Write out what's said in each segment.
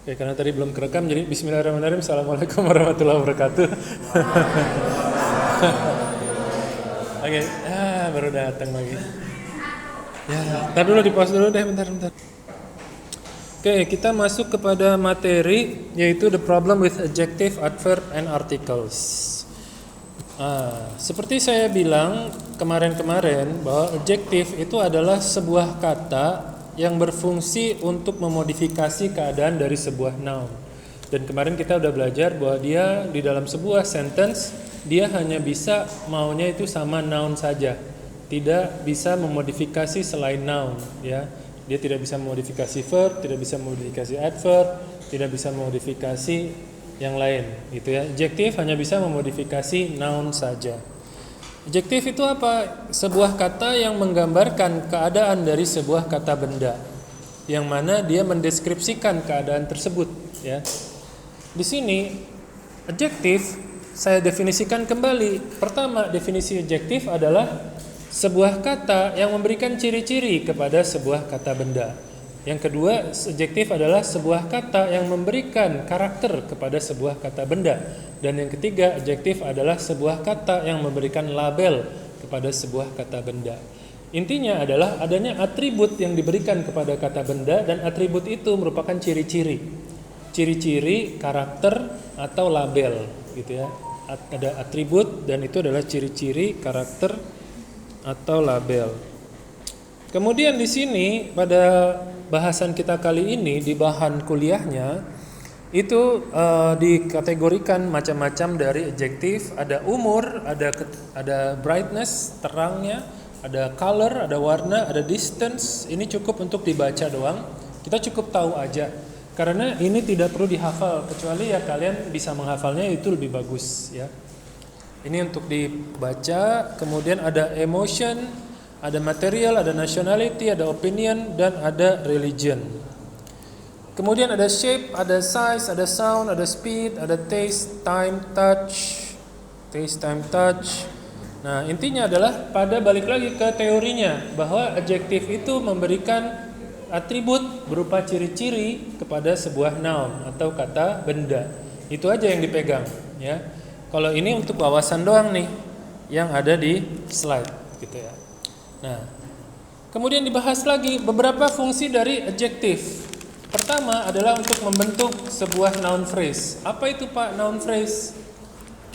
Oke, karena tadi belum kerekam, jadi bismillahirrahmanirrahim. Assalamualaikum warahmatullahi wabarakatuh. Oke, baru datang lagi. Ya, ntar dulu di pause dulu deh, bentar. Oke, kita masuk kepada materi, yaitu the problem with adjective, adverb, and articles. Seperti saya bilang kemarin-kemarin bahwa adjective itu adalah sebuah kata yang berfungsi untuk memodifikasi keadaan dari sebuah noun. Dan kemarin kita udah belajar bahwa dia di dalam sebuah sentence dia hanya bisa maunya itu sama noun saja, tidak bisa memodifikasi selain noun, ya. Dia tidak bisa memodifikasi verb, tidak bisa memodifikasi adverb, tidak bisa memodifikasi yang lain, gitu ya. Adjective hanya bisa memodifikasi noun saja. Adjective itu apa? Sebuah kata yang menggambarkan keadaan dari sebuah kata benda, yang mana dia mendeskripsikan keadaan tersebut, ya. Di sini adjective saya definisikan kembali. Pertama, definisi adjective adalah sebuah kata yang memberikan ciri-ciri kepada sebuah kata benda. Yang kedua, adjektif adalah sebuah kata yang memberikan karakter kepada sebuah kata benda. Dan yang ketiga, adjektif adalah sebuah kata yang memberikan label kepada sebuah kata benda. Intinya adalah adanya atribut yang diberikan kepada kata benda, dan atribut itu merupakan ciri-ciri. Ciri-ciri, karakter, atau label, gitu ya. Ada atribut dan itu adalah ciri-ciri, karakter, atau label. Kemudian di sini pada bahasan kita kali ini di bahan kuliahnya itu dikategorikan macam-macam dari adjektif. Ada umur, ada brightness, terangnya, ada color, ada warna, ada distance. Ini cukup untuk dibaca doang. Kita cukup tahu aja. Karena ini tidak perlu dihafal, kecuali ya kalian bisa menghafalnya, itu lebih bagus, ya. Ini untuk dibaca. Kemudian ada emotion, ada material, ada nationality, ada opinion, dan ada religion. Kemudian ada shape, ada size, ada sound, ada speed, ada taste, time, touch. Taste, time, touch. Nah, intinya adalah pada balik lagi ke teorinya, bahwa adjektif itu memberikan atribut berupa ciri-ciri kepada sebuah noun atau kata benda. Itu aja yang dipegang, ya. Kalau ini untuk wawasan doang nih yang ada di slide, gitu ya. Nah, kemudian dibahas lagi beberapa fungsi dari adjektif. Pertama adalah untuk membentuk sebuah noun phrase. Apa itu Pak noun phrase?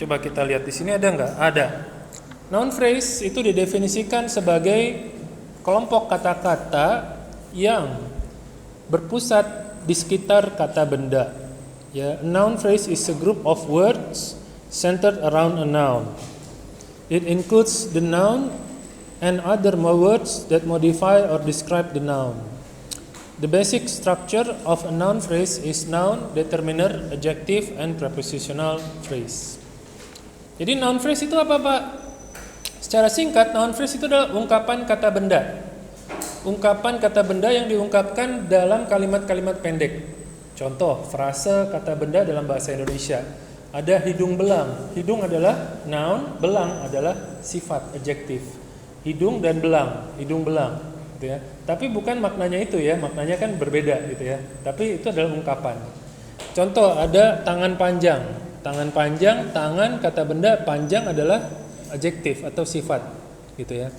Coba kita lihat di sini ada nggak? Ada. Noun phrase itu didefinisikan sebagai kelompok kata-kata yang berpusat di sekitar kata benda. Ya, a noun phrase is a group of words centered around a noun. It includes the noun and other words that modify or describe the noun. The basic structure of a noun phrase is noun, determiner, adjective, and prepositional phrase. Jadi noun phrase itu apa, Pak? Secara singkat, noun phrase itu adalah ungkapan kata benda. Ungkapan kata benda yang diungkapkan dalam kalimat-kalimat pendek. Contoh, frase kata benda dalam bahasa Indonesia. Ada hidung belang. Hidung adalah noun, belang adalah sifat, adjektif. Hidung dan belang, hidung belang, gitu ya. Tapi bukan maknanya itu ya, maknanya kan berbeda gitu ya. Tapi itu adalah ungkapan. Contoh, ada tangan panjang. Tangan panjang, tangan kata benda, panjang adalah adjektif atau sifat, gitu ya.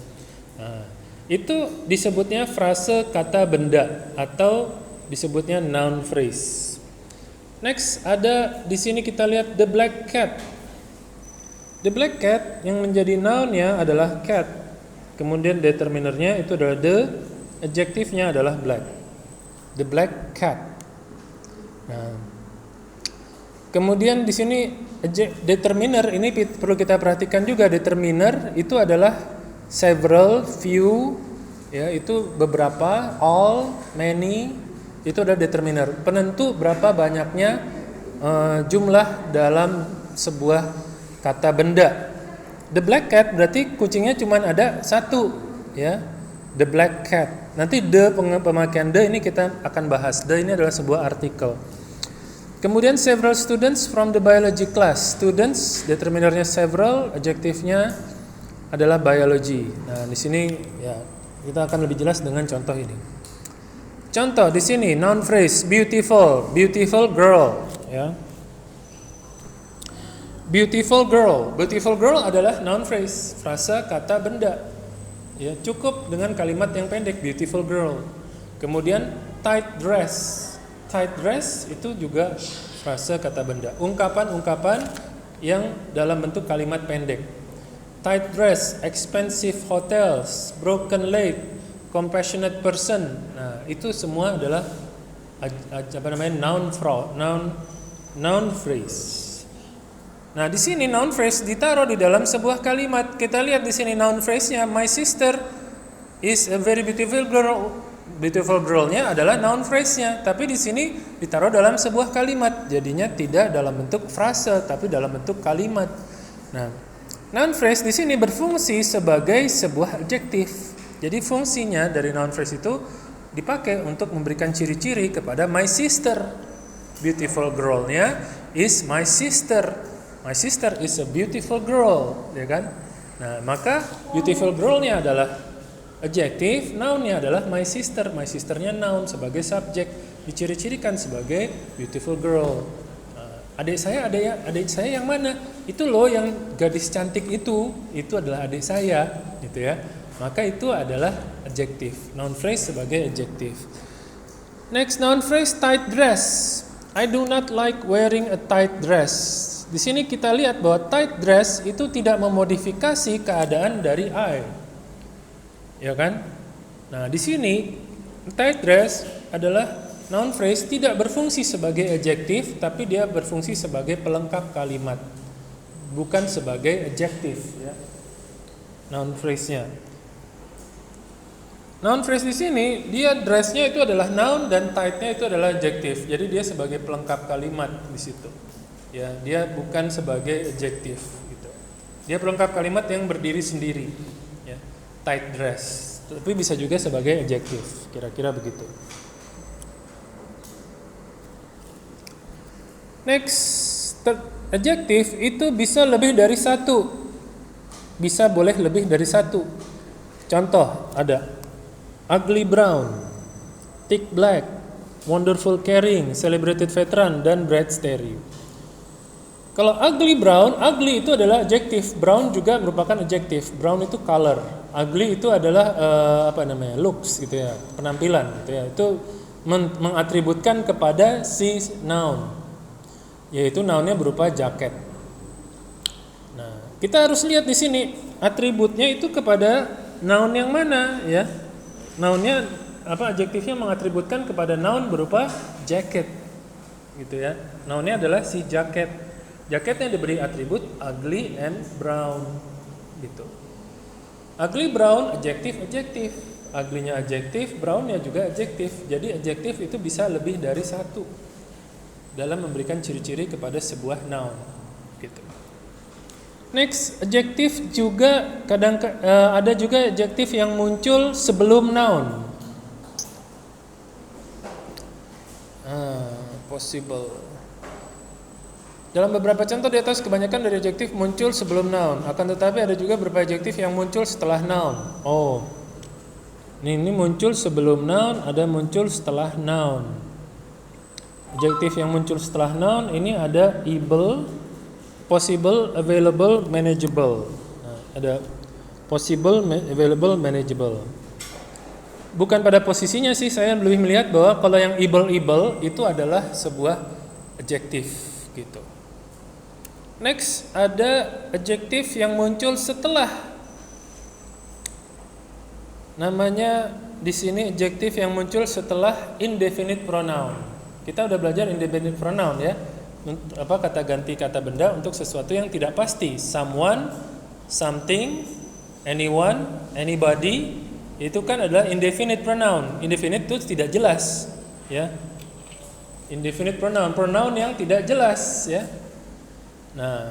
Nah, itu disebutnya frase kata benda atau disebutnya noun phrase. Next, ada di sini kita lihat the black cat. The black cat yang menjadi nounnya adalah cat. Kemudian determinernya itu adalah the, adjektifnya adalah black. The black cat. Nah, kemudian di sini determiner ini perlu kita perhatikan juga. Determiner itu adalah several, few, ya, itu beberapa, all, many. Itu adalah determiner, penentu berapa banyaknya jumlah dalam sebuah kata benda. The black cat berarti kucingnya cuma ada satu, ya. The black cat. Nanti the, pemakaian the ini kita akan bahas. The ini adalah sebuah artikel. Kemudian several students from the biology class. Students, determinernya several, adjektifnya adalah biology. Nah, di sini ya kita akan lebih jelas dengan contoh ini. Contoh di sini noun phrase beautiful, beautiful girl, ya. Beautiful girl adalah noun phrase, frasa kata benda. Ya, cukup dengan kalimat yang pendek beautiful girl. Kemudian tight dress itu juga frasa kata benda. Ungkapan-ungkapan yang dalam bentuk kalimat pendek. Tight dress, expensive hotels, broken leg, compassionate person. Nah, itu semua adalah noun phrase. Nah, di sini noun phrase ditaruh di dalam sebuah kalimat. Kita lihat di sini noun phrase-nya, my sister is a very beautiful girl. Beautiful girl-nya adalah noun phrase-nya, tapi di sini ditaruh dalam sebuah kalimat. Jadinya tidak dalam bentuk frase, tapi dalam bentuk kalimat. Nah, noun phrase di sini berfungsi sebagai sebuah adjektif. Jadi fungsinya dari noun phrase itu dipakai untuk memberikan ciri-ciri kepada my sister. Beautiful girl-nya is my sister. My sister is a beautiful girl, ya kan? Nah, maka beautiful girl-nya adalah adjektif, noun-nya adalah my sister. My sister-nya noun sebagai subjek, diciri-cirikan sebagai beautiful girl. Adik saya yang mana? Itu loh yang gadis cantik itu adalah adik saya, gitu ya. Maka itu adalah adjektif. Noun phrase sebagai adjektif. Next, noun phrase tight dress. I do not like wearing a tight dress. Di sini kita lihat bahwa tight dress itu tidak memodifikasi keadaan dari I. Ya kan? Nah, di sini tight dress adalah noun phrase, tidak berfungsi sebagai adjektif, tapi dia berfungsi sebagai pelengkap kalimat, bukan sebagai adjektif, ya. Noun phrase-nya. Noun phrase di sini dia dress-nya itu adalah noun dan tight-nya itu adalah adjektif. Jadi dia sebagai pelengkap kalimat di situ. Ya, dia bukan sebagai adjektif gitu. Dia pelengkap kalimat yang berdiri sendiri, ya. Tight dress. Tapi bisa juga sebagai adjektif, kira-kira begitu. Next, adjektif itu bisa lebih dari satu. Bisa boleh lebih dari satu. Contoh ada ugly brown, thick black, wonderful caring, celebrated veteran, dan bright starry. Kalau ugly brown, ugly itu adalah adjektif, brown juga merupakan adjektif. Brown itu color, ugly itu adalah looks gitu ya, penampilan gitu ya. Itu mengatributkan kepada si noun, yaitu nounnya berupa jaket. Nah, kita harus lihat di sini atributnya itu kepada noun yang mana, ya. Nounnya adjektifnya mengatributkan kepada noun berupa jacket, gitu ya. Nounnya adalah si jaket. Jaketnya diberi atribut ugly and brown, gitu. Ugly brown adjektif, ugly-nya adjektif, brown-nya juga adjektif. Jadi adjektif itu bisa lebih dari satu dalam memberikan ciri-ciri kepada sebuah noun, gitu. Next, adjektif juga ada juga adjektif yang muncul sebelum noun. Possible. Dalam beberapa contoh di atas, kebanyakan dari adjektif muncul sebelum noun. Akan tetapi ada juga beberapa adjektif yang muncul setelah noun. Oh, ini muncul sebelum noun, ada muncul setelah noun. Adjektif yang muncul setelah noun ini ada able, possible, available, manageable. Nah, ada possible, available, manageable. Bukan pada posisinya sih, saya lebih melihat bahwa kalau yang able itu adalah sebuah adjektif, gitu. Next, ada adjektif yang muncul setelah. Namanya di sini adjektif yang muncul setelah indefinite pronoun. Kita udah belajar indefinite pronoun, ya. Kata ganti kata benda untuk sesuatu yang tidak pasti. Someone, something, anyone, anybody, itu kan adalah indefinite pronoun. Indefinite itu tidak jelas, ya. Indefinite pronoun yang tidak jelas, ya. Nah,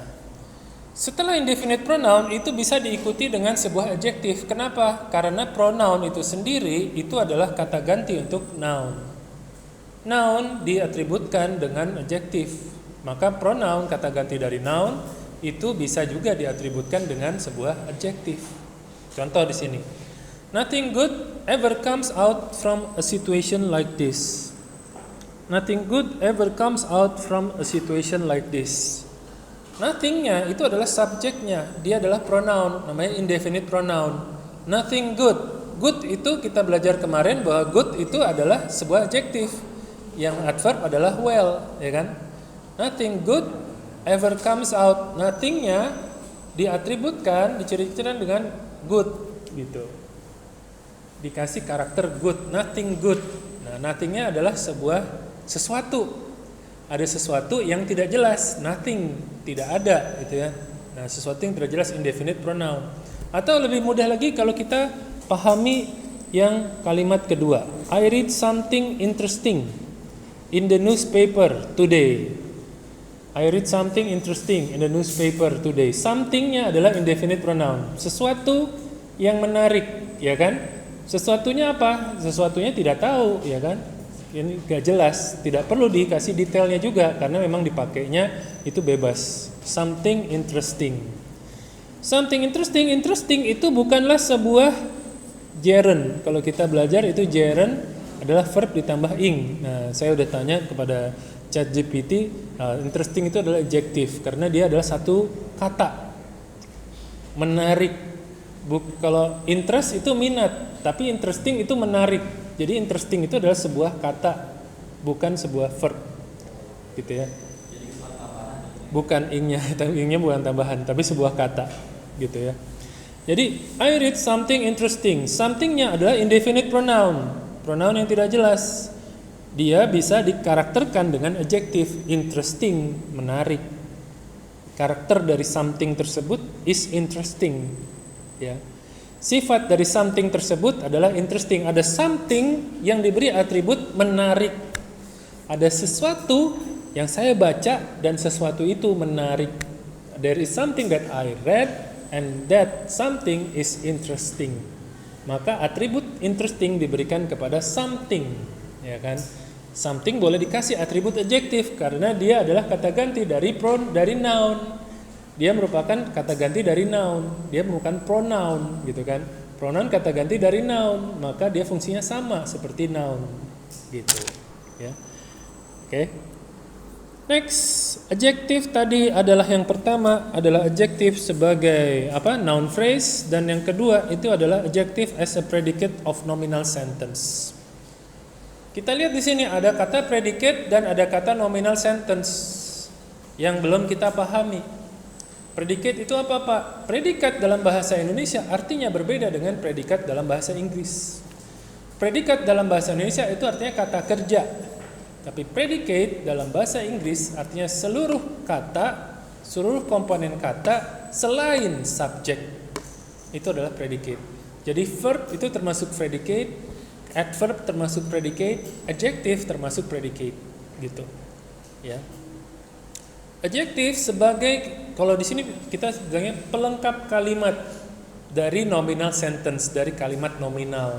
setelah indefinite pronoun itu bisa diikuti dengan sebuah adjektif. Kenapa? Karena pronoun itu sendiri itu adalah kata ganti untuk noun. Noun diatributkan dengan adjektif. Maka pronoun, kata ganti dari noun, itu bisa juga diatributkan dengan sebuah adjektif. Contoh di sini. Nothing good ever comes out from a situation like this. Nothing good ever comes out from a situation like this. Nothing-nya itu adalah subjeknya, dia adalah pronoun, namanya indefinite pronoun. Nothing good. Good itu kita belajar kemarin bahwa good itu adalah sebuah adjektif. Yang adverb adalah well, ya kan? Nothing good ever comes out. Nothing-nya diatributkan, diciri-cirikan dengan good gitu. Dikasih karakter good, nothing good. Nah, nothing-nya adalah sesuatu. Ada sesuatu yang tidak jelas, nothing, tidak ada gitu ya. Nah, sesuatu yang tidak jelas indefinite pronoun. Atau lebih mudah lagi kalau kita pahami yang kalimat kedua. I read something interesting in the newspaper today. I read something interesting in the newspaper today. Something-nya adalah indefinite pronoun. Sesuatu yang menarik, ya kan? Sesuatunya apa? Sesuatunya tidak tahu, ya kan? Ini gak jelas, tidak perlu dikasih detailnya juga karena memang dipakainya itu bebas. Something interesting. Something interesting, interesting itu bukanlah sebuah gerund. Kalau kita belajar itu gerund adalah verb ditambah ing. Nah, saya udah tanya kepada ChatGPT, interesting itu adalah adjective karena dia adalah satu kata. Menarik. Kalau interest itu minat, tapi interesting itu menarik. Jadi interesting itu adalah sebuah kata, bukan sebuah verb, gitu ya. Bukan ingnya, ingnya bukan tambahan, tapi sebuah kata, gitu ya. Jadi I read something interesting. Somethingnya adalah indefinite pronoun, pronoun yang tidak jelas. Dia bisa dikarakterkan dengan adjektif interesting, menarik. Karakter dari something tersebut is interesting, ya. Sifat dari something tersebut adalah interesting. Ada something yang diberi atribut menarik. Ada sesuatu yang saya baca dan sesuatu itu menarik. There is something that I read and that something is interesting. Maka atribut interesting diberikan kepada something, ya kan? Something boleh dikasih atribut adjektif karena dia adalah kata ganti dari noun. Dia merupakan kata ganti dari noun, dia merupakan pronoun, gitu kan? Pronoun kata ganti dari noun, maka dia fungsinya sama seperti noun, gitu, ya. Oke. Next, adjektif tadi adalah yang pertama adalah adjektif sebagai noun phrase, dan yang kedua itu adalah adjective as a predicate of nominal sentence. Kita lihat di sini ada kata predicate dan ada kata nominal sentence yang belum kita pahami. Predikat itu apa, Pak? Predikat dalam bahasa Indonesia artinya berbeda dengan predikat dalam bahasa Inggris. Predikat dalam bahasa Indonesia itu artinya kata kerja. Tapi predikat dalam bahasa Inggris artinya seluruh kata, seluruh komponen kata selain subjek. Itu adalah predikat. Jadi verb itu termasuk predikat, adverb termasuk predikat, adjective termasuk predikat, gitu. Ya. Adjektif sebagai, kalau di sini kita bilangnya pelengkap kalimat dari nominal sentence, dari kalimat nominal.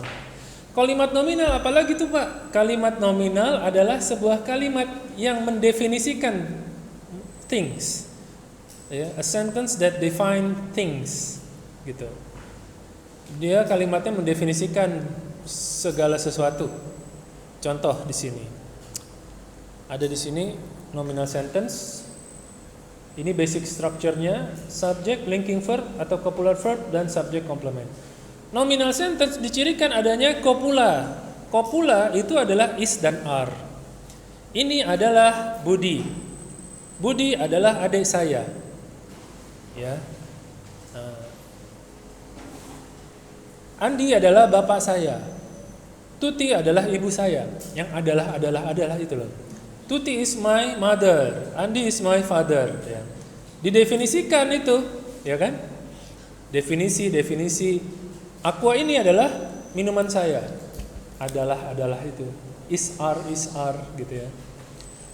Kalimat nominal apalagi tuh, Pak? Kalimat nominal adalah sebuah kalimat yang mendefinisikan things. Ya, a sentence that define things, gitu. Dia kalimatnya mendefinisikan segala sesuatu. Contoh di sini. Ada di sini nominal sentence. Ini basic structure-nya, subject, linking verb atau copular verb dan subject complement. Nominal sentence dicirikan adanya copula. Copula itu adalah is dan are. Ini adalah Budi. Budi adalah adik saya. Ya. Andi adalah bapak saya. Tuti adalah ibu saya. Yang adalah itu loh. Tuti is my mother, Andi is my father, ya. Didefinisikan itu, ya kan? Definisi. Aqua ini adalah minuman saya. Adalah itu. Is are, gitu ya.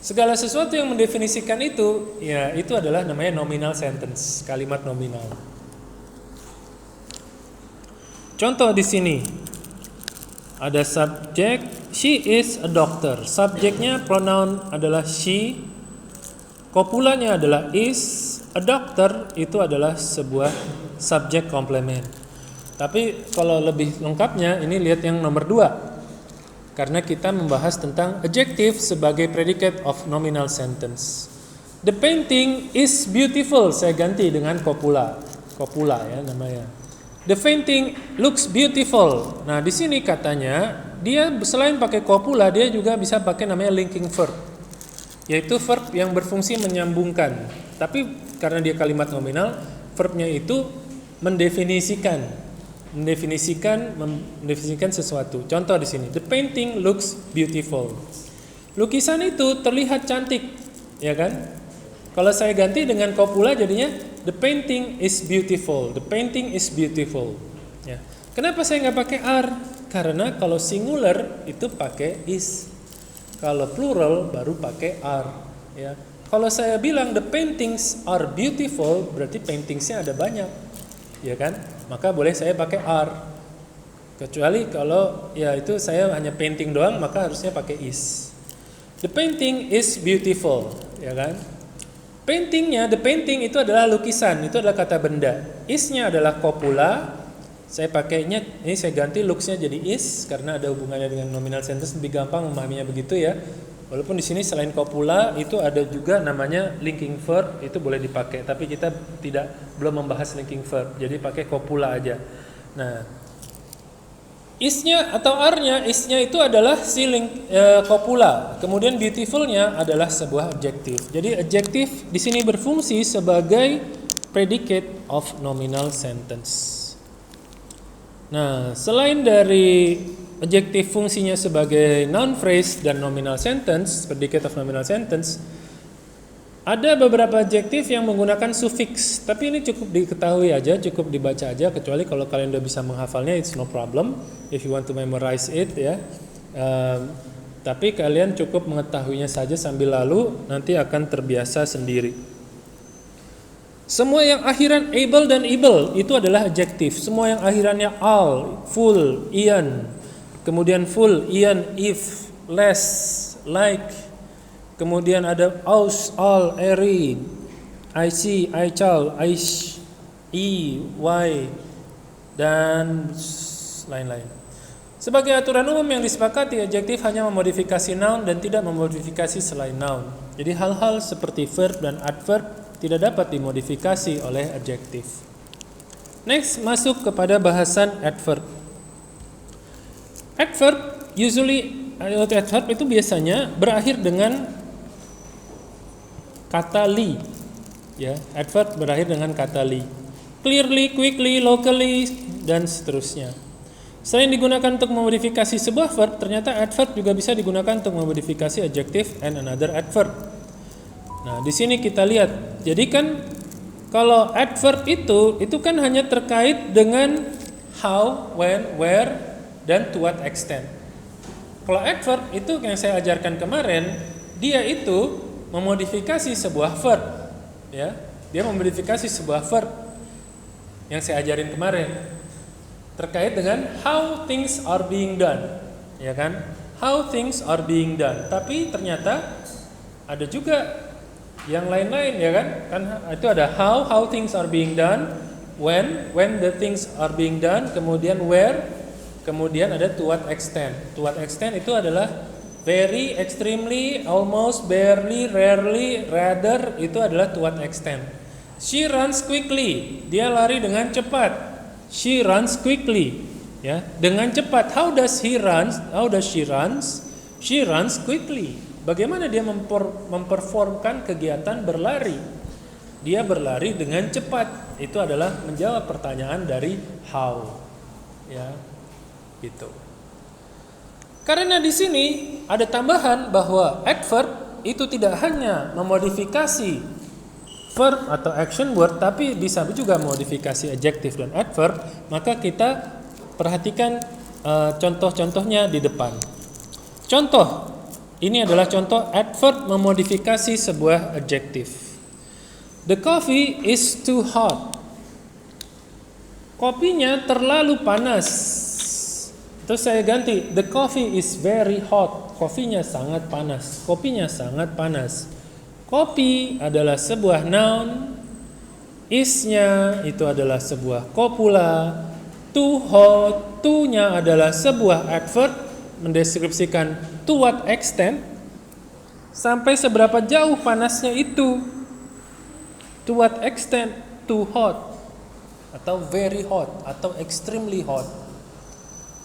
Segala sesuatu yang mendefinisikan itu, ya itu adalah namanya nominal sentence, kalimat nominal. Contoh di sini. Ada subjek, she is a doctor. Subjeknya pronoun adalah she. Kopulanya adalah is. A doctor itu adalah sebuah subjek komplement. Tapi kalau lebih lengkapnya ini lihat yang nomor 2. Karena kita membahas tentang adjective sebagai predicate of nominal sentence. The painting is beautiful. Saya ganti dengan copula. Copula ya namanya. The painting looks beautiful. Nah, di sini katanya dia selain pakai copula, dia juga bisa pakai namanya linking verb. Yaitu verb yang berfungsi menyambungkan. Tapi karena dia kalimat nominal, verbnya itu mendefinisikan sesuatu. Contoh di sini, the painting looks beautiful. Lukisan itu terlihat cantik, ya kan? Kalau saya ganti dengan copula jadinya the painting is beautiful. The painting is beautiful. Ya. Kenapa saya nggak pakai are? Karena kalau singular itu pakai is. Kalau plural baru pakai are. Ya. Kalau saya bilang the paintings are beautiful, berarti paintingsnya ada banyak, ya kan? Maka boleh saya pakai are. Kecuali kalau ya itu saya hanya painting doang, maka harusnya pakai is. The painting is beautiful, ya kan? Paintingnya, the painting itu adalah lukisan, itu adalah kata benda. Isnya adalah copula. Saya pakainya, ini saya ganti looksnya jadi is karena ada hubungannya dengan nominal sentence, lebih gampang memahaminya begitu ya. Walaupun di sini selain copula itu ada juga namanya linking verb, itu boleh dipakai. Tapi kita belum membahas linking verb, jadi pakai copula aja. Nah, isnya atau are-nya, isnya itu adalah si copula. Kemudian beautiful-nya adalah sebuah adjective. Jadi adjective di sini berfungsi sebagai predicate of nominal sentence. Nah, selain dari adjective fungsinya sebagai noun phrase dan nominal sentence, predicate of nominal sentence, ada beberapa adjektif yang menggunakan suffix, tapi ini cukup diketahui aja, cukup dibaca aja, kecuali kalau kalian udah bisa menghafalnya, it's no problem if you want to memorize it ya. Tapi kalian cukup mengetahuinya saja sambil lalu, nanti akan terbiasa sendiri. Semua yang akhiran able dan able itu adalah adjektif. Semua yang akhirannya all, full, ian, kemudian full, ian, if, less, like. Kemudian ada aus, all, every, I see, I shall, I y, dan lain-lain. Sebagai aturan umum yang disepakati, adjektif hanya memodifikasi noun dan tidak memodifikasi selain noun. Jadi hal-hal seperti verb dan adverb tidak dapat dimodifikasi oleh adjektif. Next, masuk kepada bahasan adverb. Adverb adverb itu biasanya berakhir dengan kata li. Ya, adverb berakhir dengan kata li. Clearly, quickly, locally, dan seterusnya. Selain digunakan untuk memodifikasi sebuah verb, ternyata adverb juga bisa digunakan untuk memodifikasi adjective and another adverb. Nah, di sini kita lihat. Jadi kan kalau adverb itu kan hanya terkait dengan how, when, where, dan to what extent. Kalau adverb itu yang saya ajarkan kemarin, dia itu memodifikasi sebuah verb, ya. Dia memodifikasi sebuah verb yang saya ajarin kemarin terkait dengan how things are being done, ya kan? How things are being done. Tapi ternyata ada juga yang lain-lain, ya kan? Kan itu ada how things are being done, when the things are being done, kemudian where, kemudian ada to what extent. To what extent itu adalah very, extremely, almost, barely, rarely, rather, itu adalah to what extent. She runs quickly, dia lari dengan cepat. She runs quickly, ya, dengan cepat. How does she runs? How does she runs? She runs quickly. Bagaimana dia memperformkan kegiatan berlari? Dia berlari dengan cepat. Itu adalah menjawab pertanyaan dari how, ya, gitu. Karena di sini ada tambahan bahwa adverb itu tidak hanya memodifikasi verb atau action word, tapi bisa juga modifikasi adjective dan adverb. Maka kita perhatikan contoh-contohnya di depan. Contoh, ini adalah contoh adverb memodifikasi sebuah adjective. The coffee is too hot. Kopinya terlalu panas. Terus saya ganti, the coffee is very hot. Kopinya sangat panas. Kopinya sangat panas. Kopi adalah sebuah noun. Is-nya itu adalah sebuah copula. To how, to-nya adalah sebuah adverb mendeskripsikan to what extent, sampai seberapa jauh panasnya itu. To what extent, too hot, atau very hot, atau extremely hot.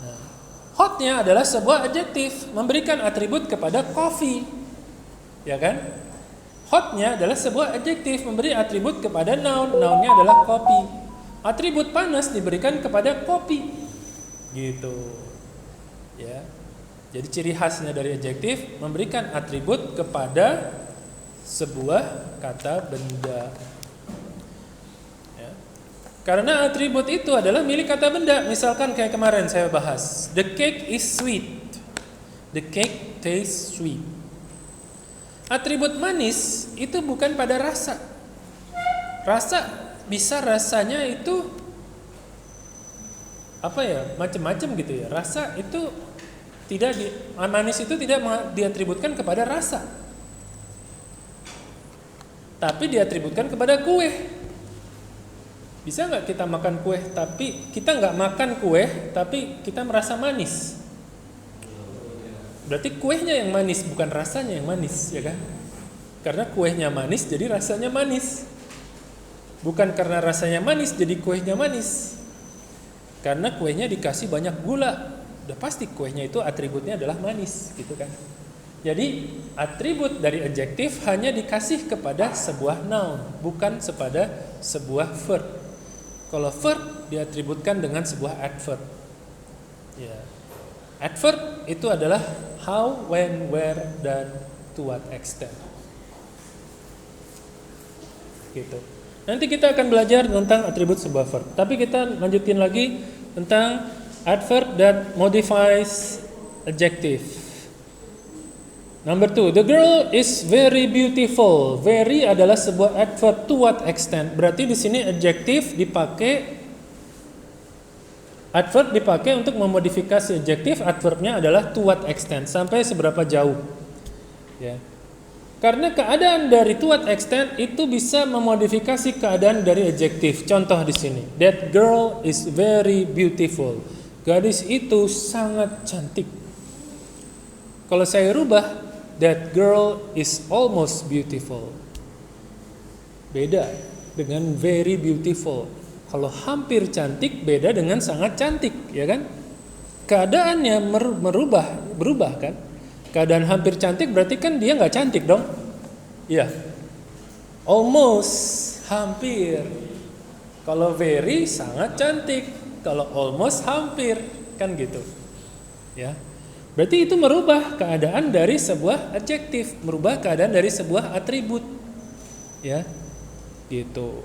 Nah, hotnya adalah sebuah adjektif memberikan atribut kepada coffee, ya kan? Hotnya adalah sebuah adjektif memberi atribut kepada noun, nounnya adalah kopi. Atribut panas diberikan kepada kopi, gitu, ya. Jadi ciri khasnya dari adjektif memberikan atribut kepada sebuah kata benda. Ya. Karena atribut itu adalah milik kata benda. Misalkan kayak kemarin saya bahas, the cake is sweet. The cake tastes sweet. Atribut manis itu bukan pada rasa. Rasa bisa rasanya itu apa ya, macam-macam gitu ya. Rasa itu tidak manis itu tidak diatributkan kepada rasa, tapi diatributkan kepada kue. Bisa nggak kita makan kue tapi kita nggak makan kue tapi kita merasa manis? Berarti kuenya yang manis, bukan rasanya yang manis, ya kan? Karena kuenya manis jadi rasanya manis. Bukan karena rasanya manis jadi kuenya manis. Karena kuenya dikasih banyak gula, udah pasti kuenya itu atributnya adalah manis, gitu kan? Jadi atribut dari adjektif hanya dikasih kepada sebuah noun, bukan kepada sebuah verb. Kalau verb diatributkan dengan sebuah adverb. Ya. Adverb itu adalah how, when, where, dan to what extent. Gitu. Nanti kita akan belajar tentang atribut sebuah verb. Tapi kita lanjutin lagi tentang adverb that modifies adjective. Number 2, the girl is very beautiful. Very adalah sebuah adverb. To what extent? Berarti di sini adjektif dipakai, adverb dipakai untuk memodifikasi adjektif. Adverbnya adalah to what extent, sampai seberapa jauh. Ya. Karena keadaan dari to what extent itu bisa memodifikasi keadaan dari adjektif. Contoh di sini, that girl is very beautiful. Gadis itu sangat cantik. Kalau saya rubah, that girl is almost beautiful. Beda dengan very beautiful. Kalau hampir cantik beda dengan sangat cantik, ya kan? Keadaannya berubah kan? Keadaan hampir cantik berarti kan dia nggak cantik dong? Iya. Almost, hampir. Kalau very sangat cantik. Kalau almost hampir, kan gitu. Ya. Berarti itu merubah keadaan dari sebuah adjektif, merubah keadaan dari sebuah atribut. Ya. Gitu.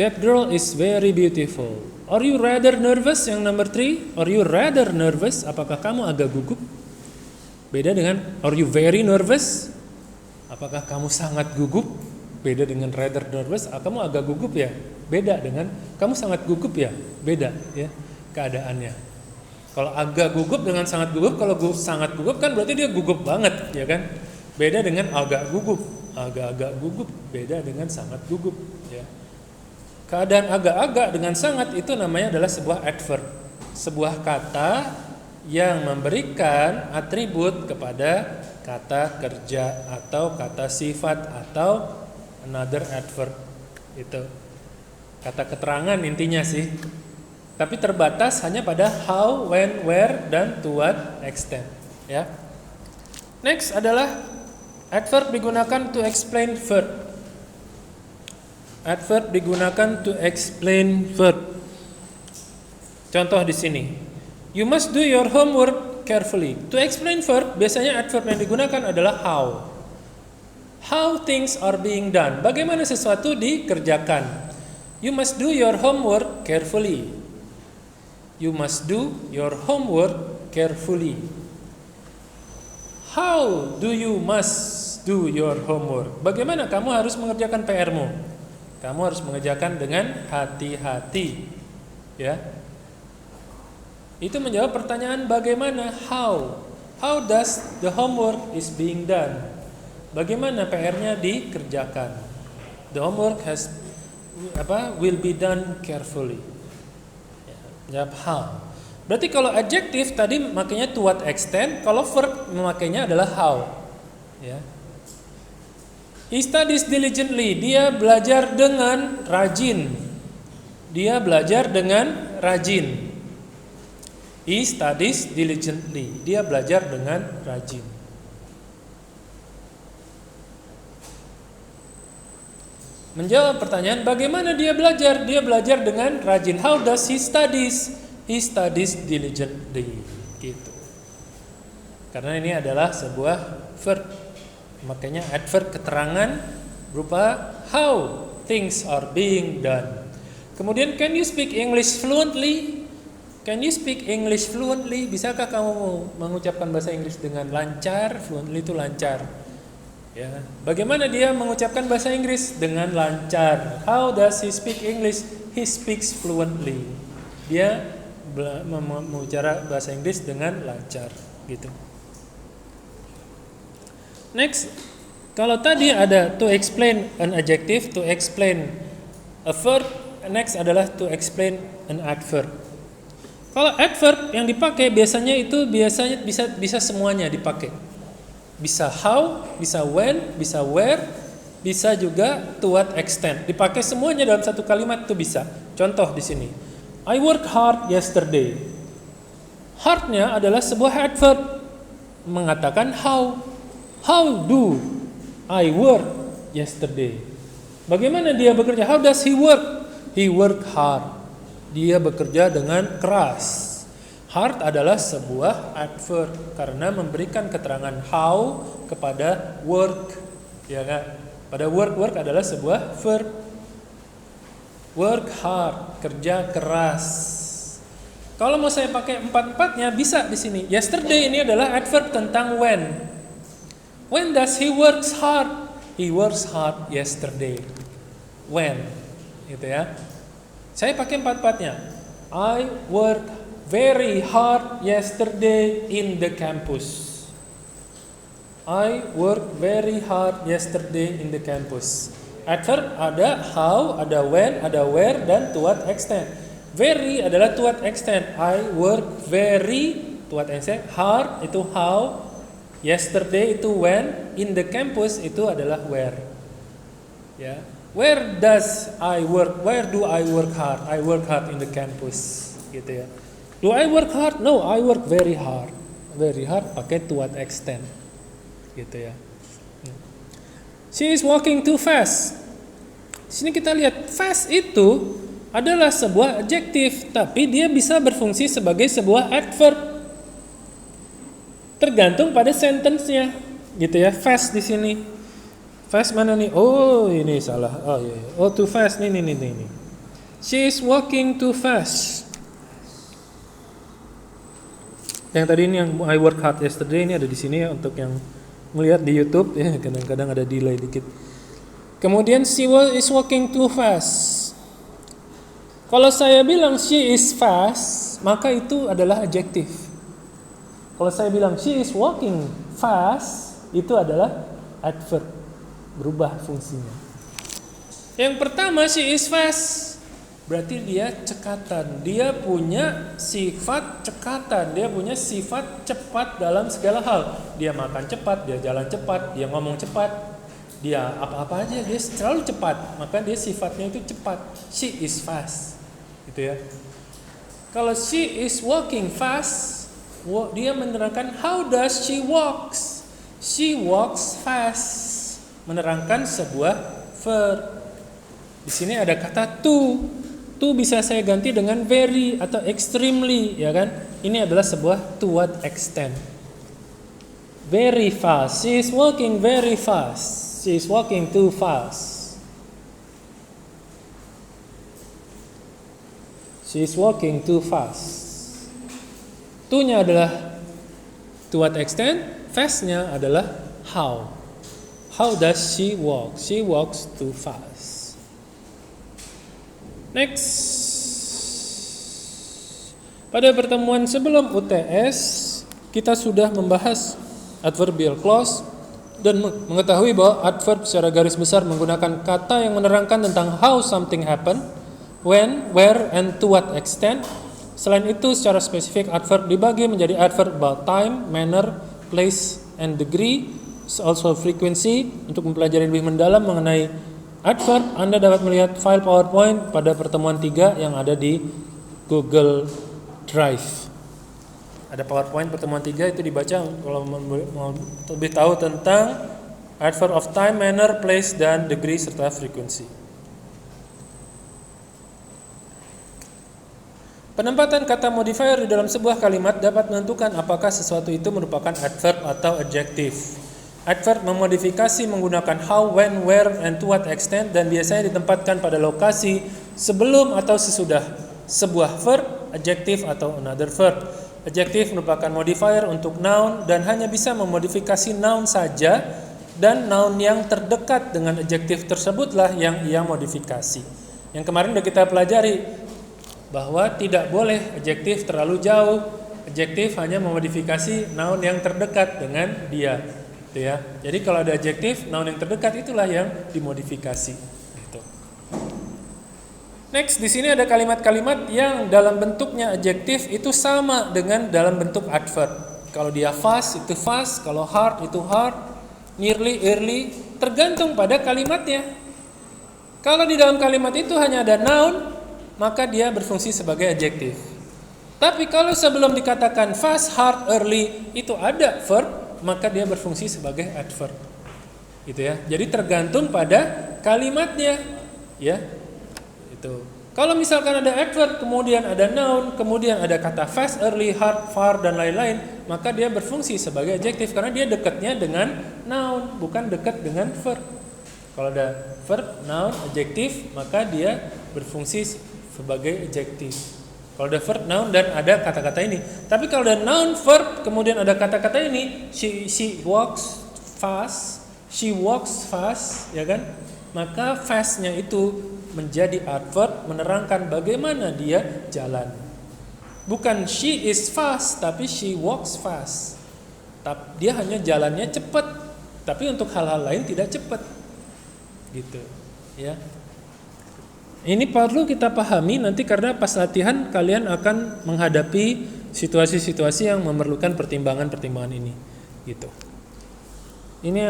That girl is very beautiful. Are you rather nervous? Yang number 3. Are you rather nervous? Apakah kamu agak gugup? Beda dengan are you very nervous? Apakah kamu sangat gugup? Beda dengan rather nervous. Kamu agak gugup ya? Beda dengan kamu sangat gugup ya? Beda ya keadaannya. Kalau agak gugup dengan sangat gugup, kalau sangat gugup kan berarti dia gugup banget, ya kan? Beda dengan agak gugup. Agak-agak gugup beda dengan sangat gugup, ya. Keadaan agak-agak dengan sangat itu namanya adalah sebuah adverb. Sebuah kata yang memberikan atribut kepada kata kerja atau kata sifat atau another adverb. Itu kata keterangan intinya sih. Tapi terbatas hanya pada how, when, where, dan to what extent, ya. Next adalah adverb digunakan to explain verb. Adverb digunakan to explain verb. Contoh di sini. You must do your homework carefully. To explain verb, biasanya adverb yang digunakan adalah how. How things are being done. Bagaimana sesuatu dikerjakan. You must do your homework carefully. You must do your homework carefully. How do you must do your homework? Bagaimana kamu harus mengerjakan PR-mu? Kamu harus mengerjakan dengan hati-hati. Ya. Itu menjawab pertanyaan bagaimana, how. How does the homework is being done? Bagaimana PR-nya dikerjakan? The homework will be done carefully. Jawab how. Berarti kalau adjektif tadi makanya to what extent, kalau verb memakainya adalah how. Ya. He studies diligently. Dia belajar dengan rajin. Dia belajar dengan rajin. He studies diligently. Dia belajar dengan rajin. Menjawab pertanyaan, bagaimana dia belajar? Dia belajar dengan rajin. How does he studies? He studies diligently. Gitu. Karena ini adalah sebuah verb. Makanya adverb keterangan berupa how things are being done. Kemudian, can you speak English fluently? Can you speak English fluently? Bisakah kamu mengucapkan bahasa Inggris dengan lancar? Fluently itu lancar. Ya. Bagaimana dia mengucapkan bahasa Inggris? Dengan lancar. How does he speak English? He speaks fluently. Dia mengucapkan bahasa Inggris dengan lancar, gitu. Next, kalau tadi ada to explain an adjective, to explain a verb, next adalah to explain an adverb. Kalau adverb yang dipakai biasanya bisa semuanya dipakai. Bisa how, bisa when, bisa where, bisa juga to what extent. Dipakai semuanya dalam satu kalimat itu bisa. Contoh di sini. I worked hard yesterday. Hardnya adalah sebuah adverb mengatakan how. How do I work yesterday? Bagaimana dia bekerja? How does he work? He worked hard. Dia bekerja dengan keras. Hard adalah sebuah adverb karena memberikan keterangan how kepada work, ya kan? Pada work adalah sebuah verb. Work hard, kerja keras. Kalau mau saya pakai empat-empatnya bisa di sini. Yesterday ini adalah adverb tentang when. When does he works hard? He works hard yesterday. When, gitu ya. Saya pakai empat-empatnya. I work very hard yesterday in the campus. I worked very hard yesterday in the campus. Adverb ada how, ada when, ada where, dan to what extent. Very adalah to what extent. I work very to what extent. Hard itu how, yesterday itu when, in the campus itu adalah where. Ya. Where does I work? Where do I work hard? I work hard in the campus, gitu ya. Do I work hard? No, I work very hard. Very hard pakai to what extent, gitu ya. She is walking too fast. Sini kita lihat fast itu adalah sebuah adjektif, tapi dia bisa berfungsi sebagai sebuah adverb. Tergantung pada sentence-nya, gitu ya. Fast di sini. Fast mana nih? Oh, ini salah. Oh iya. Oh, too fast nih. She is walking too fast. Yang tadi ini yang I work hard yesterday ini ada di sini ya untuk yang melihat di YouTube ya, kadang-kadang ada delay dikit. Kemudian she is walking too fast. Kalau saya bilang she is fast, maka itu adalah adjektif. Kalau saya bilang she is walking fast, itu adalah adverb, berubah fungsinya. Yang pertama she is fast, berarti dia cekatan. Dia punya sifat cekatan. Dia punya sifat cepat dalam segala hal. Dia makan cepat, dia jalan cepat, dia ngomong cepat, dia apa-apa aja dia selalu cepat. Maka dia sifatnya itu cepat. She is fast, gitu ya. Kalau she is walking fast, dia menerangkan how does she walks. She walks fast, menerangkan sebuah verb. Di sini ada kata to. To bisa saya ganti dengan very atau extremely, ya kan? Ini adalah sebuah to what extent. Very fast. She is walking very fast. She is walking too fast. She is walking too fast. To-nya adalah to what extent, fast-nya adalah how. How does she walk? She walks too fast. Next, pada pertemuan sebelum UTS kita sudah membahas adverbial clause dan mengetahui bahwa adverb secara garis besar menggunakan kata yang menerangkan tentang how something happen, when, where, and to what extent. Selain itu, secara spesifik adverb dibagi menjadi adverb about time, manner, place, and degree, also frequency. Untuk mempelajari lebih mendalam mengenai adverb, Anda dapat melihat file PowerPoint pada pertemuan 3 yang ada di Google Drive. Ada PowerPoint pertemuan 3, itu dibaca kalau mau lebih tahu tentang adverb of time, manner, place, dan degree serta frequency. Penempatan kata modifier di dalam sebuah kalimat dapat menentukan apakah sesuatu itu merupakan adverb atau adjective. Adverb memodifikasi menggunakan how, when, where, and to what extent, dan biasanya ditempatkan pada lokasi sebelum atau sesudah sebuah verb, adjective, atau another verb. Adjective merupakan modifier untuk noun dan hanya bisa memodifikasi noun saja, dan noun yang terdekat dengan adjective tersebutlah yang ia modifikasi. Yang kemarin sudah kita pelajari bahwa tidak boleh adjektif terlalu jauh. Adjektif hanya memodifikasi noun yang terdekat dengan dia, gitu ya. Jadi kalau ada adjektif, noun yang terdekat itulah yang dimodifikasi. Gitu. Next, di sini ada kalimat-kalimat yang dalam bentuknya adjektif itu sama dengan dalam bentuk adverb. Kalau dia fast itu fast, kalau hard itu hard, nearly, early, tergantung pada kalimatnya. Kalau di dalam kalimat itu hanya ada noun, maka dia berfungsi sebagai adjektif. Tapi kalau sebelum dikatakan fast, hard, early itu ada verb, maka dia berfungsi sebagai adverb. Gitu ya. Jadi tergantung pada kalimatnya, ya. Itu. Kalau misalkan ada adverb, kemudian ada noun, kemudian ada kata fast, early, hard, far, dan lain-lain, maka dia berfungsi sebagai adjektif karena dia dekatnya dengan noun, bukan dekat dengan verb. Kalau ada verb, noun, adjektif, maka dia berfungsi sebagai adjektif. Kalau ada verb, noun, dan ada kata-kata ini. Tapi kalau ada noun, verb, kemudian ada kata-kata ini, she walks fast, she walks fast, ya kan? Maka fast-nya itu menjadi adverb menerangkan bagaimana dia jalan. Bukan she is fast, tapi she walks fast. Dia hanya jalannya cepat, tapi untuk hal-hal lain tidak cepat. Gitu, ya. Ini perlu kita pahami nanti karena pas latihan kalian akan menghadapi situasi-situasi yang memerlukan pertimbangan-pertimbangan ini, gitu. Ini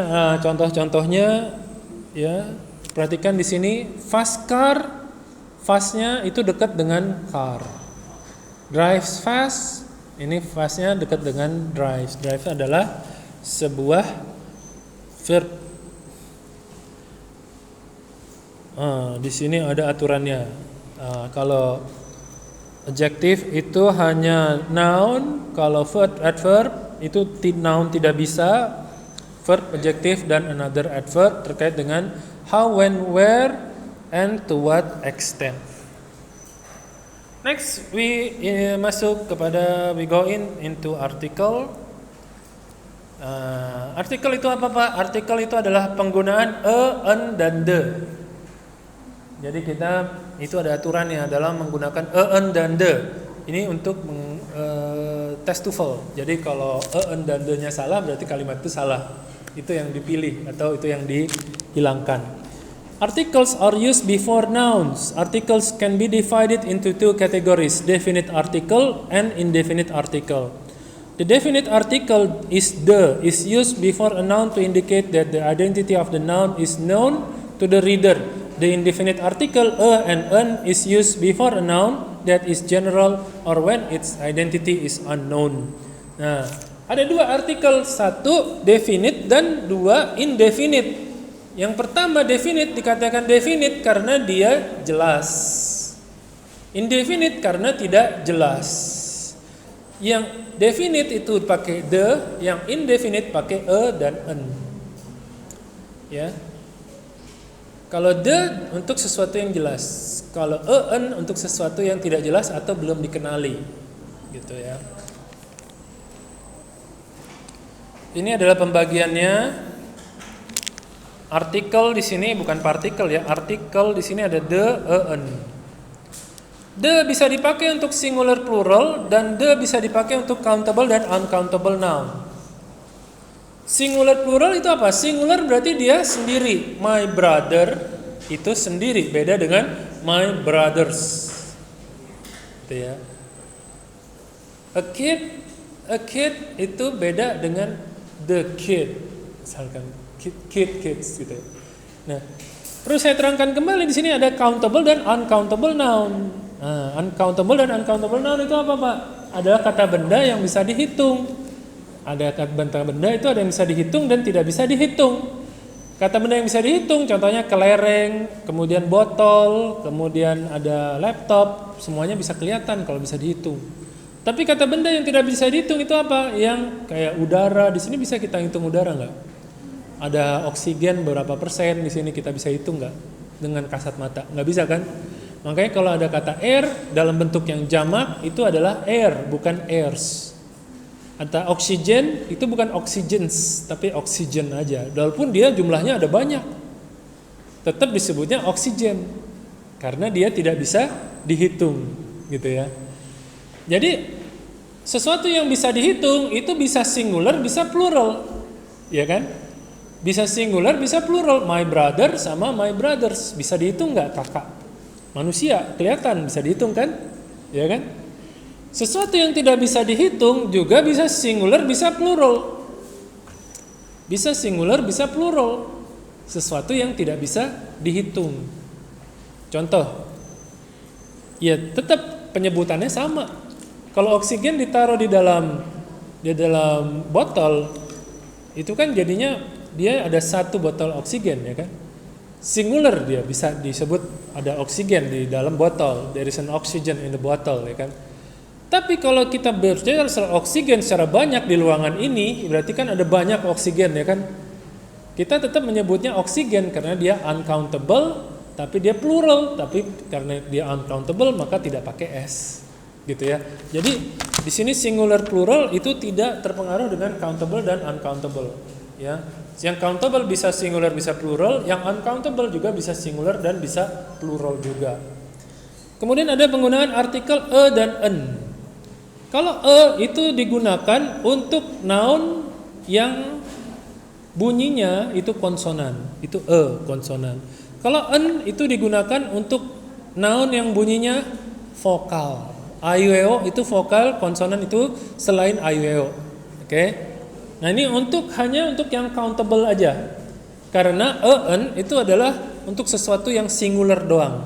contoh-contohnya, ya. Perhatikan di sini, fast car, fastnya itu dekat dengan car. Drives fast, ini fastnya dekat dengan drives. Drive adalah sebuah verb. Di sini ada aturannya. Kalau adjektif itu hanya noun, kalau verb, adverb itu noun tidak bisa, verb, adjektif, dan another adverb terkait dengan how, when, where, and to what extent. Next, we we go into article. Artikel itu apa, Pak? Artikel itu adalah penggunaan a, an, dan the. Jadi itu ada aturannya dalam menggunakan a, an, dan the. Ini untuk tes TOEFL. Jadi kalau a, an, dan the-nya salah berarti kalimat itu salah. Itu yang dipilih atau itu yang dihilangkan. Articles are used before nouns. Articles can be divided into two categories, definite article and indefinite article. The definite article is used before a noun to indicate that the identity of the noun is known to the reader. The indefinite article a and an is used before a noun that is general or when its identity is unknown. Nah, ada dua artikel, satu definite dan dua indefinite. Yang pertama definite dikatakan definite karena dia jelas. Indefinite karena tidak jelas. Yang definite itu pakai the, yang indefinite pakai a dan an. Ya. Kalau the untuk sesuatu yang jelas, kalau an untuk sesuatu yang tidak jelas atau belum dikenali, gitu ya. Ini adalah pembagiannya. Artikel di sini bukan partikel ya. Artikel di sini ada the, an. The bisa dipakai untuk singular plural dan the bisa dipakai untuk countable dan uncountable noun. Singular plural itu apa? Singular berarti dia sendiri. My brother itu sendiri, beda dengan my brothers. Gitu ya. A kid itu beda dengan the kid. Misalkan kids gitu ya. Nah, perlu saya terangkan kembali di sini ada countable dan uncountable noun. Nah, uncountable dan uncountable noun itu apa, Pak? Adalah kata benda yang bisa dihitung. Ada kata benda itu ada yang bisa dihitung dan tidak bisa dihitung. Kata benda yang bisa dihitung contohnya kelereng, kemudian botol, kemudian ada laptop, semuanya bisa kelihatan kalau bisa dihitung. Tapi kata benda yang tidak bisa dihitung itu apa? Yang kayak udara, di sini bisa kita hitung udara nggak? Ada oksigen berapa persen di sini kita bisa hitung nggak? Dengan kasat mata, nggak bisa kan? Makanya kalau ada kata air dalam bentuk yang jamak itu adalah air, bukan airs. Ada oksigen itu bukan oxygens, tapi oksigen aja. Walaupun dia jumlahnya ada banyak, tetap disebutnya oksigen karena dia tidak bisa dihitung, gitu ya. Jadi sesuatu yang bisa dihitung itu bisa singular, bisa plural, ya kan? Bisa singular, bisa plural. My brother sama my brothers bisa dihitung nggak kakak? Manusia kelihatan bisa dihitung kan, ya kan? Sesuatu yang tidak bisa dihitung juga bisa singular, bisa plural. Bisa singular, bisa plural. Sesuatu yang tidak bisa dihitung. Contoh, ya tetap penyebutannya sama. Kalau oksigen ditaruh di dalam botol, itu kan jadinya dia ada satu botol oksigen, ya kan? Singular dia bisa disebut ada oksigen di dalam botol. There is an oxygen in the bottle, ya kan? Tapi kalau kita berbicara soal oksigen secara banyak di ruangan ini, berarti kan ada banyak oksigen, ya kan? Kita tetap menyebutnya oksigen karena dia uncountable, tapi dia plural, tapi karena dia uncountable maka tidak pakai s, gitu ya. Jadi di sini singular plural itu tidak terpengaruh dengan countable dan uncountable, ya. Yang countable bisa singular bisa plural, yang uncountable juga bisa singular dan bisa plural juga. Kemudian ada penggunaan artikel e dan en. Kalau itu digunakan untuk noun yang bunyinya itu konsonan, itu konsonan. Kalau en itu digunakan untuk noun yang bunyinya vokal. A-I-U-E-O itu vokal, konsonan itu selain A-I-U-E-O. Oke. Nah, ini hanya untuk yang countable aja. Karena en itu adalah untuk sesuatu yang singular doang.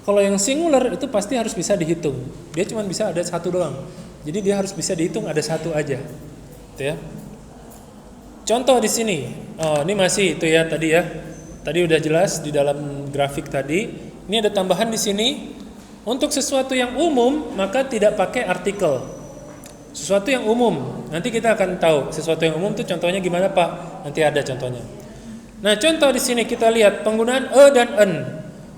Kalau yang singular itu pasti harus bisa dihitung. Dia cuma bisa ada satu doang. Jadi dia harus bisa dihitung ada satu aja. Gitu ya. Contoh di sini. Oh, ini masih itu ya tadi ya. Tadi udah jelas di dalam grafik tadi. Ini ada tambahan di sini. Untuk sesuatu yang umum maka tidak pakai artikel. Sesuatu yang umum. Nanti kita akan tahu sesuatu yang umum itu contohnya gimana, Pak? Nanti ada contohnya. Nah, contoh di sini kita lihat penggunaan e dan en.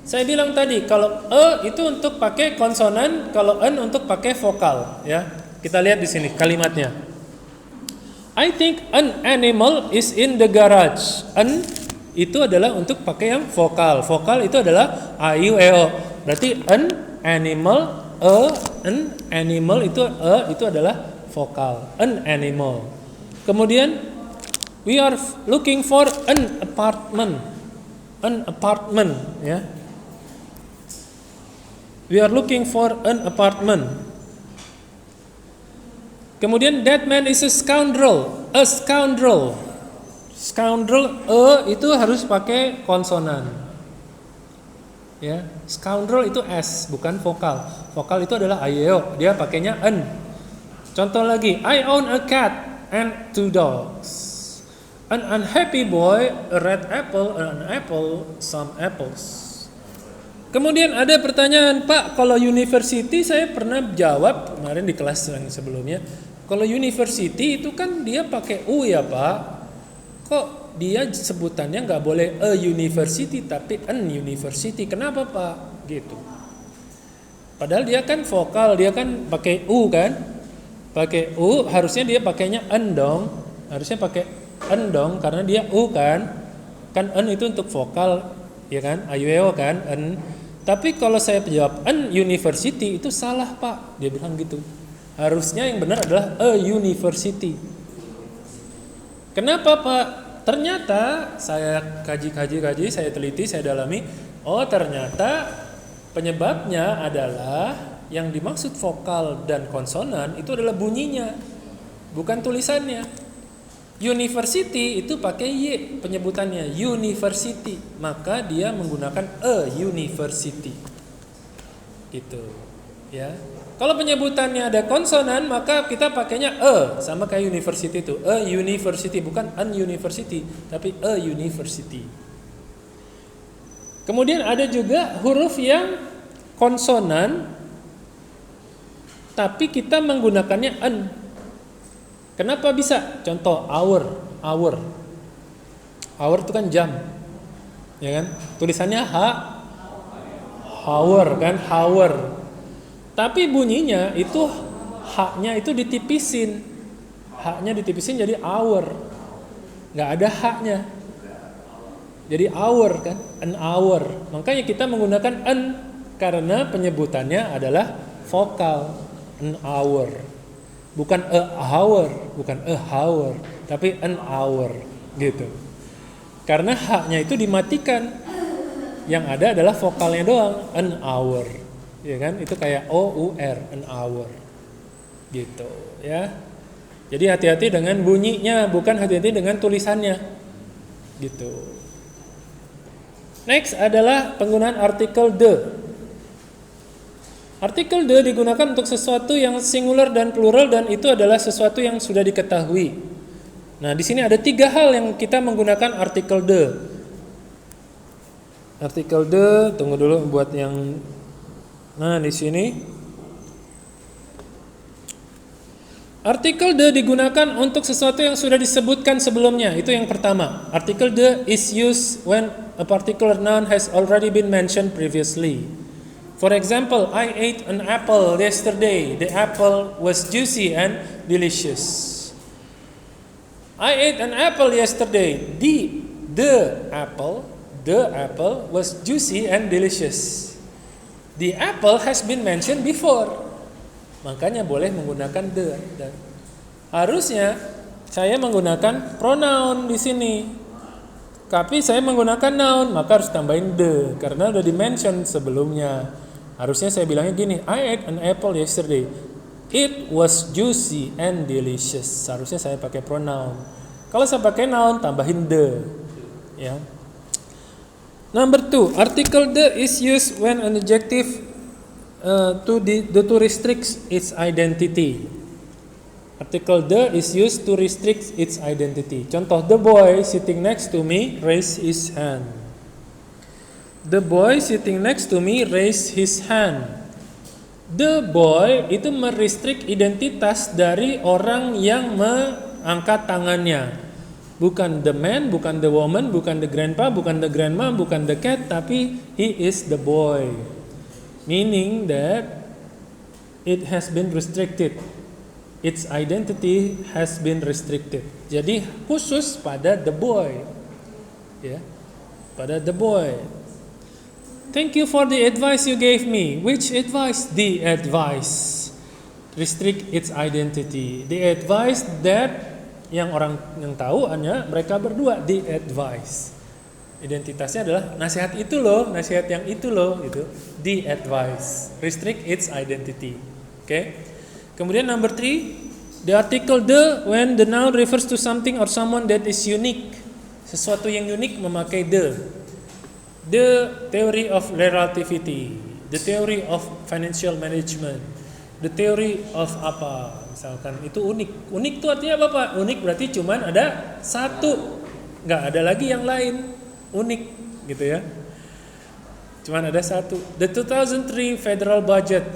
Saya bilang tadi kalau e itu untuk pakai konsonan, kalau en untuk pakai vokal, ya. Kita lihat di sini kalimatnya. I think an animal is in the garage. An itu adalah untuk pakai yang vokal. Vokal itu adalah a, i, u, e, o. Berarti an animal, an animal itu adalah vokal. An animal. Kemudian we are looking for an apartment. An apartment, ya. We are looking for an apartment. Kemudian that man is a scoundrel. A scoundrel. Scoundrel itu harus pakai konsonan. Ya, scoundrel itu s bukan vokal. Vokal itu adalah a-i-u-e-o. Dia pakainya an. Contoh lagi, I own a cat and 2 dogs. An unhappy boy, a red apple, an apple, some apples. Kemudian ada pertanyaan, Pak, kalau university saya pernah jawab kemarin di kelas yang sebelumnya. Kalau university itu kan dia pakai u ya, Pak. Kok dia sebutannya nggak boleh a university tapi an university? Kenapa, Pak? Gitu. Padahal dia kan vokal, dia kan pakai u kan? Pakai u, harusnya dia pakainya an dong. Harusnya pakai an dong karena dia u kan? Kan an itu untuk vokal, ya kan? A-I-U-E-O kan? An. Tapi kalau saya jawab an university itu salah, Pak. Dia bilang gitu. Harusnya yang benar adalah a university. Kenapa, Pak? Ternyata saya kaji, saya teliti, saya dalami. Oh, ternyata penyebabnya adalah yang dimaksud vokal dan konsonan itu adalah bunyinya, bukan tulisannya. University itu pakai Y penyebutannya, university, maka dia menggunakan a university. Gitu, ya. Kalau penyebutannya ada konsonan, maka kita pakainya sama kayak university itu, a university, bukan an university, tapi a university. Kemudian ada juga huruf yang konsonan, tapi kita menggunakannya an. Kenapa bisa? Contoh hour itu kan jam, ya kan? Tulisannya hour kan, hour. Tapi bunyinya itu haknya itu ditipisin. Haknya ditipisin jadi hour. Enggak ada haknya. Jadi hour kan, an hour. Makanya kita menggunakan an karena penyebutannya adalah vokal, an hour. Bukan a hour, tapi an hour gitu. Karena haknya itu dimatikan. Yang ada adalah vokalnya doang, an hour. Ya kan? Itu kayak our, an hour. Gitu, ya. Jadi hati-hati dengan bunyinya, bukan hati-hati dengan tulisannya. Gitu. Next adalah penggunaan artikel the. Artikel the digunakan untuk sesuatu yang singular dan plural, dan itu adalah sesuatu yang sudah diketahui. Nah, di sini ada 3 hal yang kita menggunakan artikel the. Artikel the, tunggu dulu buat yang. Nah, di sini artikel the digunakan untuk sesuatu yang sudah disebutkan sebelumnya. Itu yang pertama. Artikel the is used when a particular noun has already been mentioned previously. For example, I ate an apple yesterday. The apple was juicy and delicious. I ate an apple yesterday. The apple was juicy and delicious. The apple has been mentioned before. Makanya boleh menggunakan the. Harusnya saya menggunakan pronoun di sini. Tapi saya menggunakan noun, maka harus tambahin the karena udah di-mention sebelumnya. Harusnya saya bilangnya gini, I ate an apple yesterday. It was juicy and delicious. Harusnya saya pakai pronoun. Kalau saya pakai noun, tambahin the. Ya. Number 2, article the is used when an adjective to restrict its identity. Article the is used to restrict its identity. Contoh, the boy sitting next to me raised his hand. The boy sitting next to me raised his hand. The boy itu merestrict identitas dari orang yang mengangkat tangannya. Bukan the man, bukan the woman, bukan the grandpa, bukan the grandma, bukan the cat, tapi he is the boy. Meaning that it has been restricted. Its identity has been restricted. Jadi khusus pada the boy. Ya. Pada the boy. Thank you for the advice you gave me. Which advice? The advice. Restrict its identity. The advice that yang orang yang tahu hanya mereka berdua. The advice. Identitasnya adalah nasihat itu loh, nasihat yang itu loh, gitu. The advice. Restrict its identity. Okay. Kemudian number 3, the article the when the noun refers to something or someone that is unique. Sesuatu yang unik memakai the. The theory of relativity, the theory of financial management, the theory of apa, misalkan itu unik. Unik itu artinya apa Pak? Unik berarti cuman ada satu, nggak ada lagi yang lain. Unik gitu ya. Cuman ada satu. The 2003 federal budget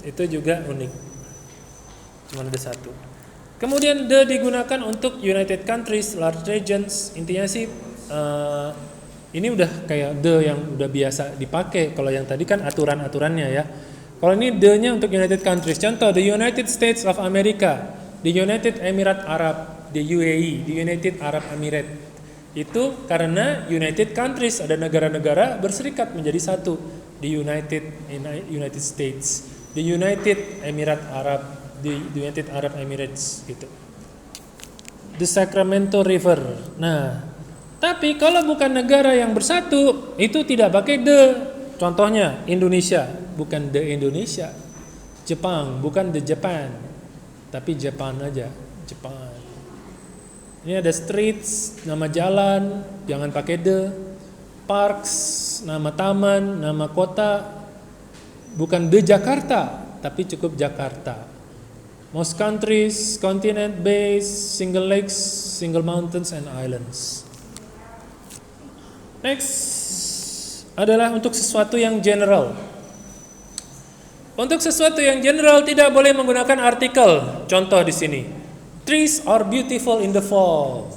itu juga unik. Cuman ada satu. Kemudian the digunakan untuk United Countries, large regions. Intinya sih ini udah kayak the yang udah biasa dipakai. Kalau yang tadi kan aturan-aturannya ya. Kalau ini the-nya untuk United Countries. Contoh, the United States of America, the United Emirat Arab, the UAE, the United Arab Emirates. Itu karena United Countries, ada negara-negara berserikat menjadi satu. The United States, the United Emirat Arab, the United Arab Emirates gitu. The Sacramento River. Nah, tapi kalau bukan negara yang bersatu, itu tidak pakai the. Contohnya Indonesia, bukan the Indonesia. Jepang, bukan the Japan, tapi Japan aja, Jepang. Ini ada streets, nama jalan, jangan pakai the. Parks, nama taman, nama kota, bukan the Jakarta, tapi cukup Jakarta. Most countries, continent based, single lakes, single mountains and islands. Next adalah untuk sesuatu yang general. Untuk sesuatu yang general tidak boleh menggunakan artikel. Contoh di sini. Trees are beautiful in the fall.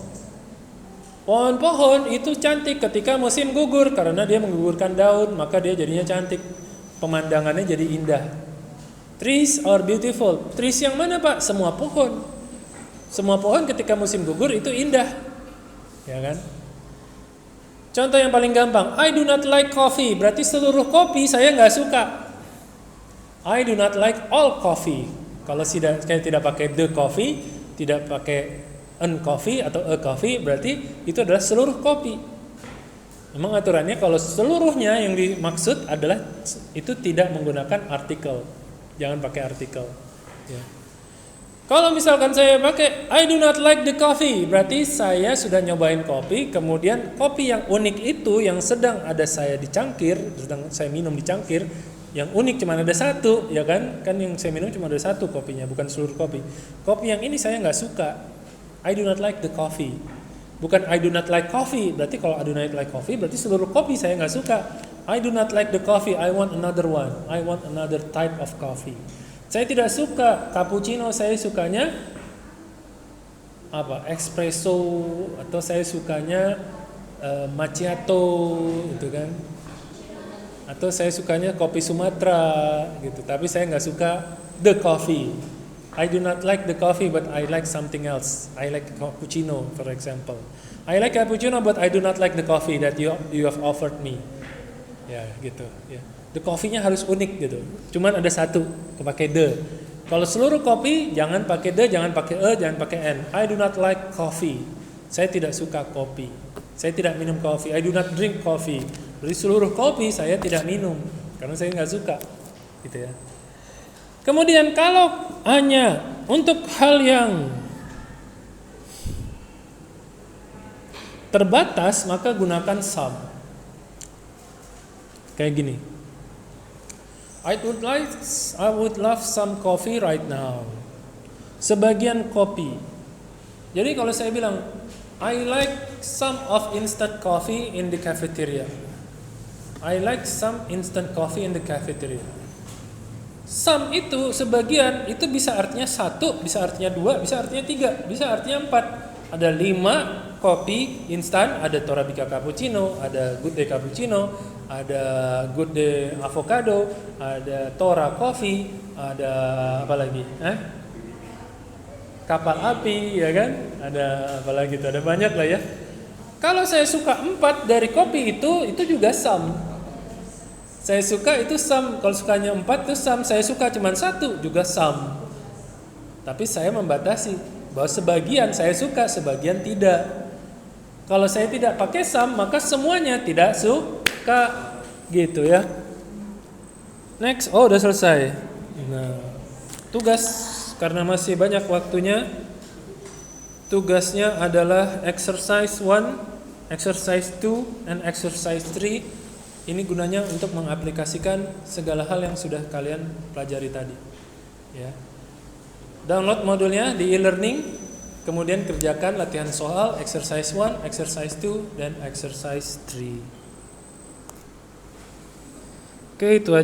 Pohon-pohon itu cantik ketika musim gugur karena dia menggugurkan daun, maka dia jadinya cantik. Pemandangannya jadi indah. Trees are beautiful. Trees yang mana, Pak? Semua pohon. Semua pohon ketika musim gugur itu indah. Ya kan? Contoh yang paling gampang, I do not like coffee, berarti seluruh kopi saya nggak suka. I do not like all coffee. Kalau saya tidak pakai the coffee, tidak pakai an coffee atau a coffee, berarti itu adalah seluruh kopi. Memang aturannya kalau seluruhnya yang dimaksud adalah itu tidak menggunakan artikel. Jangan pakai artikel. Ya. Kalau misalkan saya pakai I do not like the coffee, berarti saya sudah nyobain kopi, kemudian kopi yang unik itu yang sedang ada saya di cangkir, sedang saya minum di cangkir, yang unik cuma ada satu, ya kan? Kan yang saya minum cuma ada satu kopinya, bukan seluruh kopi. Kopi yang ini saya nggak suka. I do not like the coffee. Bukan I do not like coffee. Berarti kalau I do not like coffee, berarti seluruh kopi saya nggak suka. I do not like the coffee. I want another one. I want another type of coffee. Saya tidak suka cappuccino. Saya sukanya apa? Espresso, atau saya sukanya macchiato, gitu kan? Atau saya sukanya kopi Sumatera, gitu. Tapi saya nggak suka the coffee. I do not like the coffee, but I like something else. I like cappuccino, for example. I like cappuccino, but I do not like the coffee that you have offered me. Ya, gitu. Ya. The coffee-nya harus unik gitu. Cuman ada satu, pakai the. Kalau seluruh kopi, jangan pakai the, jangan pakai jangan pakai n. I do not like coffee. Saya tidak suka kopi. Saya tidak minum kopi. I do not drink coffee. Jadi seluruh kopi saya tidak minum karena saya nggak suka, gitu ya. Kemudian kalau hanya untuk hal yang terbatas, maka gunakan some. Kayak gini. I would love some coffee right now. Sebagian kopi. Jadi kalau saya bilang I like some of instant coffee in the cafeteria. I like some instant coffee in the cafeteria. Some itu sebagian itu bisa artinya satu, bisa artinya dua, bisa artinya tiga, bisa artinya empat. Ada 5 kopi instan, ada Torabika cappuccino, ada Good Day cappuccino, ada Good Day avocado, ada Tora coffee, ada apa lagi? Kapal api, ya kan? Ada apa lagi tuh? Ada banyak lah ya. Kalau saya suka 4 dari kopi itu juga some. Saya suka itu some, kalau sukanya 4 itu some, saya suka cuma 1 juga some. Tapi saya membatasi bahwa sebagian saya suka, sebagian tidak. Kalau saya tidak pakai some, maka semuanya tidak suka, gitu ya. Next, udah selesai. Nah, tugas karena masih banyak waktunya. Tugasnya adalah exercise 1, exercise 2, and exercise 3. Ini gunanya untuk mengaplikasikan segala hal yang sudah kalian pelajari tadi. Ya. Download modulnya di e-learning, kemudian kerjakan latihan soal exercise 1, exercise 2, dan exercise 3. Oke, itu aja.